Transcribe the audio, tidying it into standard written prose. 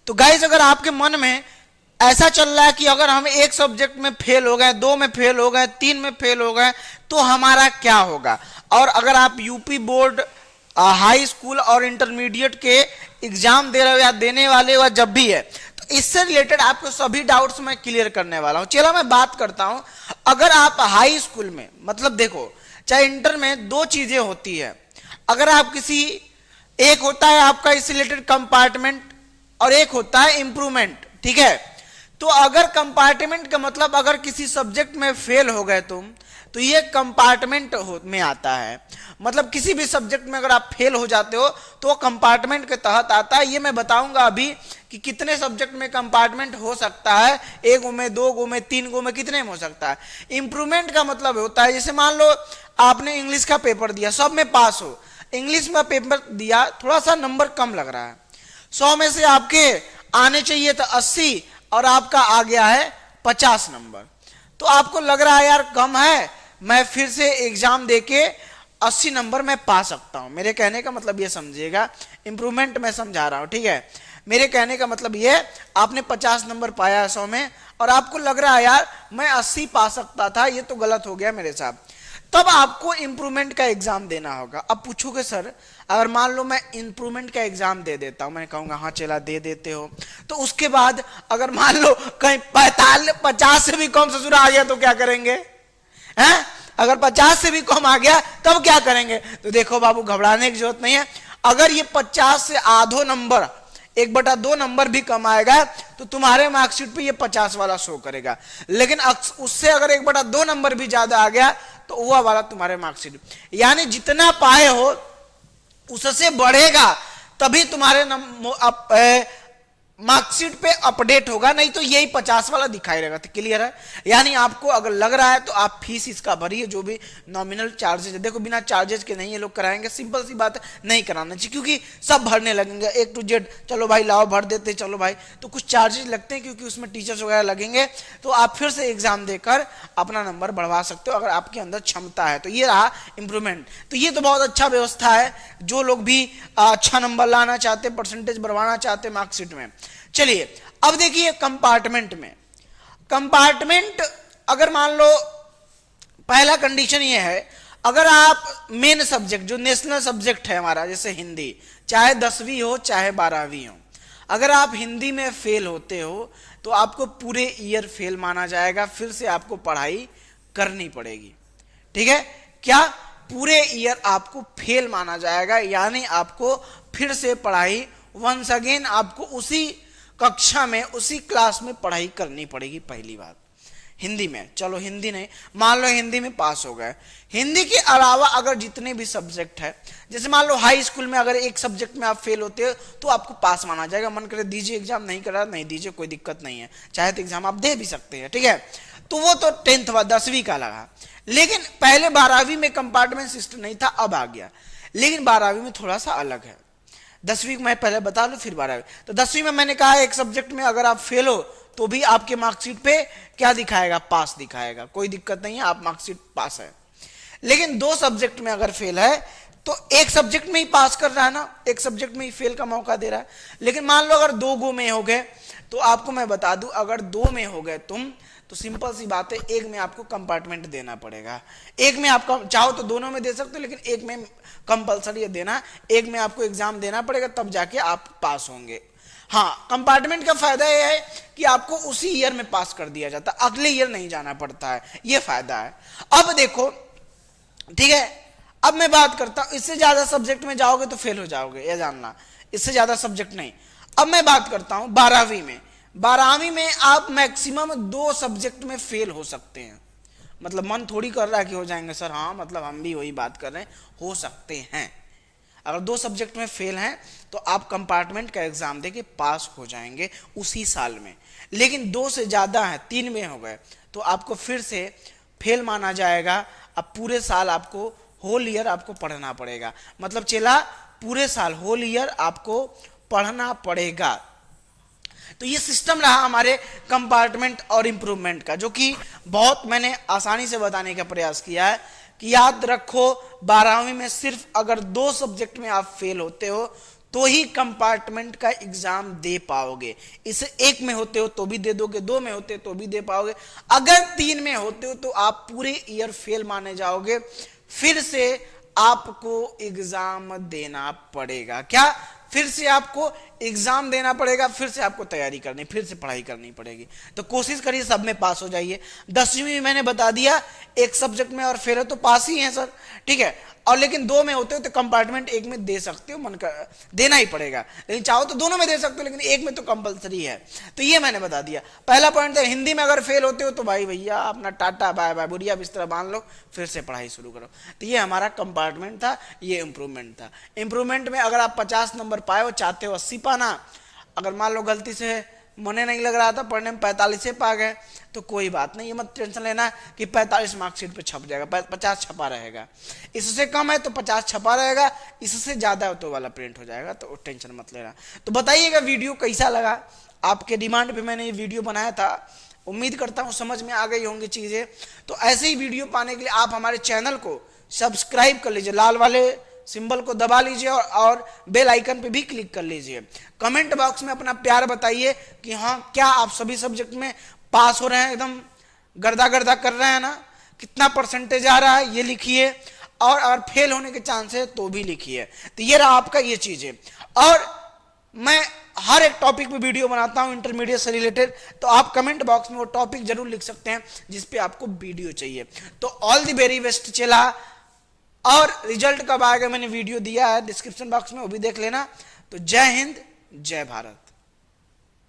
तो गाइज अगर आपके मन में ऐसा चल रहा है कि अगर हम एक सब्जेक्ट में फेल हो गए, दो में फेल हो गए, तीन में फेल हो गए, तो हमारा क्या होगा, और अगर आप यूपी बोर्ड हाई स्कूल और इंटरमीडिएट के एग्जाम दे रहे हो या देने वाले हो जब भी है, तो इससे रिलेटेड आपको सभी डाउट्स मैं क्लियर करने वाला हूं। चलो मैं बात करता हूं, अगर आप हाई स्कूल में, मतलब देखो चाहे इंटर में दो चीजें होती है, अगर आप किसी, एक होता है आपका इस रिलेटेड कंपार्टमेंट और एक होता है इंप्रूवमेंट, ठीक है। तो अगर कंपार्टमेंट का मतलब अगर किसी सब्जेक्ट में फेल हो गए तुम, तो ये कंपार्टमेंट में आता है, मतलब किसी भी सब्जेक्ट में अगर आप फेल हो जाते हो तो वो कंपार्टमेंट के तहत आता है। ये मैं बताऊंगा अभी कि कितने सब्जेक्ट में कंपार्टमेंट हो सकता है, एक गो में, दो गो में, तीन गो में, कितने में हो सकता है। इंप्रूवमेंट का मतलब होता है, जैसे मान लो आपने इंग्लिश का पेपर दिया, सब में पास हो, इंग्लिश में पेपर दिया, थोड़ा सा नंबर कम लग रहा है, 100 में से आपके आने चाहिए था 80 और आपका आ गया है 50 नंबर, तो आपको लग रहा है यार कम है, मैं फिर से एग्जाम देके 80 नंबर मैं पा सकता हूं। मेरे कहने का मतलब ये समझिएगा, इंप्रूवमेंट में समझा रहा हूं, ठीक है। मेरे कहने का मतलब ये, आपने 50 नंबर पाया 100 में और आपको लग रहा है यार मैं 80 पा सकता था, ये तो गलत हो गया मेरे साथ, तब आपको इंप्रूवमेंट का एग्जाम देना होगा। अब पूछोगे सर अगर मान लो मैं इंप्रूवमेंट का एग्जाम दे देता हूं, मैं कहूंगा हाँ चला दे देते हो, तो उसके बाद अगर मान लो कहीं 50 से भी कम ससुर आ गया तो क्या करेंगे हैं? अगर 50 से भी कम आ गया तब क्या करेंगे? तो देखो बाबू घबराने की जरूरत नहीं है, अगर ये 50 से आधो नंबर 1/2 नंबर भी कम आएगा तो तुम्हारे मार्कशीट पे ये 50 वाला शो करेगा, लेकिन उससे अगर 1/2 नंबर भी ज्यादा आ गया तो वह वाला तुम्हारे मार्कशीट, यानी जितना पाए हो उससे बढ़ेगा तभी तुम्हारे मार्कशीट पे अपडेट होगा, नहीं तो यही 50 वाला दिखाई रहेगा। तो क्लियर है, यानी आपको अगर लग रहा है तो आप फीस इसका भरिए, जो भी नॉमिनल चार्जेज है, देखो बिना चार्जेज के नहीं ये लोग कराएंगे, सिंपल सी बात है, नहीं कराना चाहिए, क्योंकि सब भरने लगेंगे A to Z, चलो भाई लाओ भर देते, चलो भाई, तो कुछ चार्जेज लगते हैं क्योंकि उसमें टीचर्स वगैरह लगेंगे, तो आप फिर से एग्जाम देकर अपना नंबर बढ़वा सकते हो अगर आपके अंदर क्षमता है। तो ये रहा इंप्रूवमेंट, तो ये तो बहुत अच्छा व्यवस्था है, जो लोग भी अच्छा नंबर लाना चाहते, परसेंटेज बढ़वाना चाहते मार्कशीट में। चलिए अब देखिए कंपार्टमेंट में, कंपार्टमेंट अगर मान लो पहला कंडीशन ये है, अगर आप मेन सब्जेक्ट जो नेशनल सब्जेक्ट है हमारा, जैसे हिंदी, चाहे 10वीं हो चाहे 12वीं हो, अगर आप हिंदी में फेल होते हो तो आपको पूरे ईयर फेल माना जाएगा, फिर से आपको पढ़ाई करनी पड़ेगी, ठीक है। क्या पूरे ईयर आपको फेल माना जाएगा, यानी आपको फिर से पढ़ाई वंस अगेन आपको उसी कक्षा में उसी क्लास में पढ़ाई करनी पड़ेगी। पहली बात हिंदी में, चलो हिंदी नहीं, मान लो हिंदी में पास हो गए, हिंदी के अलावा अगर जितने भी सब्जेक्ट है, जैसे मान लो हाई स्कूल में अगर एक सब्जेक्ट में आप फेल होते हो तो आपको पास माना जाएगा, मन करे दीजिए एग्जाम, नहीं करा नहीं दीजिए, कोई दिक्कत नहीं है, चाहे तो एग्जाम आप दे भी सकते हैं, ठीक है। तो वो तो 10th 10वीं का लगा, लेकिन पहले 12वीं में कंपार्टमेंट सिस्टम नहीं था, अब आ गया, लेकिन 12वीं में थोड़ा सा अलग है। 10वीं मैं पहले बता लूं फिर 12वीं। तो 10वीं में मैंने कहा एक सब्जेक्ट में अगर आप फेल हो तो भी आपके मार्कशीट पे क्या दिखाएगा? पास दिखाएगा, कोई दिक्कत नहीं है, आप मार्कशीट पास है। लेकिन 2 सब्जेक्ट में अगर फेल है तो एक सब्जेक्ट में ही पास कर रहा है ना, एक सब्जेक्ट में ही फेल का मौका दे रहा है। लेकिन मान लो अगर 2 गो में हो गए, तो आपको मैं बता दूं अगर 2 में हो गए तुम, तो सिंपल सी बात है, एक में आपको कंपार्टमेंट देना पड़ेगा, एक में आपका चाहो तो दोनों में दे सकते हो, लेकिन एक में कंपलसरी देना, एक में आपको एग्जाम देना पड़ेगा, तब जाके आप पास होंगे। हाँ, कंपार्टमेंट का फायदा यह है कि आपको उसी ईयर में पास कर दिया जाता है, अगले ईयर नहीं जाना पड़ता है, यह फायदा है। अब देखो, ठीक है, अब मैं बात करता हूं, इससे ज्यादा सब्जेक्ट में जाओगे तो फेल हो जाओगे, यह जानना, इससे ज्यादा सब्जेक्ट नहीं। अब मैं बात करता हूं 12वीं में, 12वीं में आप मैक्सिमम 2 सब्जेक्ट में फेल हो सकते हैं, मतलब मन थोड़ी कर रहा है कि हो जाएंगे सर, हाँ मतलब हम भी वही बात कर रहे हैं, हो सकते हैं। अगर 2 सब्जेक्ट में फेल हैं तो आप कंपार्टमेंट का एग्जाम देके पास हो जाएंगे उसी साल में, लेकिन 2 से ज्यादा है, 3 में हो गए तो आपको फिर से फेल माना जाएगा। अब पूरे साल आपको, होल ईयर आपको पढ़ना पड़ेगा, मतलब चला पूरे साल होल ईयर आपको पढ़ना पड़ेगा। तो ये सिस्टम रहा हमारे कंपार्टमेंट और इंप्रूवमेंट का, जो कि बहुत मैंने आसानी से बताने का प्रयास किया है कि याद रखो 12वीं में सिर्फ अगर 2 सब्जेक्ट में आप फेल होते हो तो ही कंपार्टमेंट का एग्जाम दे पाओगे। इसे एक में होते हो तो भी दे दोगे, दो में होते हो तो भी दे पाओगे, अगर तीन में होते हो तो आप पूरे ईयर फेल माने जाओगे, फिर से आपको एग्जाम देना पड़ेगा। क्या? फिर से आपको एग्जाम देना पड़ेगा, फिर से आपको तैयारी करनी, फिर से पढ़ाई करनी पड़ेगी। तो कोशिश करिए सब में पास हो जाइए। 10वीं में मैंने बता दिया, एक सब्जेक्ट में और फेल हो तो पास ही है सर, ठीक है। और लेकिन दो में होते हो तो कंपार्टमेंट एक में दे सकते हो, मन का देना ही पड़ेगा, लेकिन चाहो तो दोनों में दे सकते हो, लेकिन एक में तो कंपलसरी है। तो ये मैंने बता दिया। पहला पॉइंट था, हिंदी में अगर फेल होते हो तो भाई भैया अपना टाटा बाय बाय, बुढ़िया बिस्तर बांध लो, फिर से पढ़ाई शुरू करो। तो ये हमारा कंपार्टमेंट था, ये इंप्रूवमेंट था। इंप्रूवमेंट में अगर आप 50 नंबर पाए हो, चाहते हो 80 पाना, अगर मान लो गलती से मने नहीं लग रहा था पढ़ने में, 45 से पा गए तो कोई बात नहीं, ये मत टेंशन लेना कि 45 मार्कशीट पे छप जाएगा, 50 छपा रहेगा। इससे कम है तो 50 छपा रहेगा, इससे ज्यादा है तो वाला प्रिंट हो जाएगा, तो टेंशन मत लेना। तो बताइएगा वीडियो कैसा लगा, आपके डिमांड पे मैंने ये वीडियो बनाया था, उम्मीद करता हूँ समझ में आ गई होंगी चीजें। तो ऐसे ही वीडियो पाने के लिए आप हमारे चैनल को सब्सक्राइब कर लीजिए, लाल वाले सिंबल को दबा लीजिए और बेल आइकन पे भी क्लिक कर लीजिए। कमेंट बॉक्स में अपना प्यार बताइए कि हाँ, क्या आप सभी सब्जेक्ट में पास हो रहे हैं, एकदम गर्दा गर्दा कर रहे हैं ना, कितना परसेंटेज आ रहा है ये लिखिए, और अगर फेल होने के चांस है तो भी लिखिए। तो ये रहा आपका ये चीज है। और मैं हर एक टॉपिक पे वीडियो बनाता हूं इंटरमीडिएट से रिलेटेड, तो आप कमेंट बॉक्स में वो टॉपिक जरूर लिख सकते हैं जिस पे आपको वीडियो चाहिए। तो ऑल द वेरी बेस्ट चला। और रिजल्ट कब आएगा मैंने वीडियो दिया है डिस्क्रिप्शन बॉक्स में, वो भी देख लेना। तो जय हिंद, जय भारत।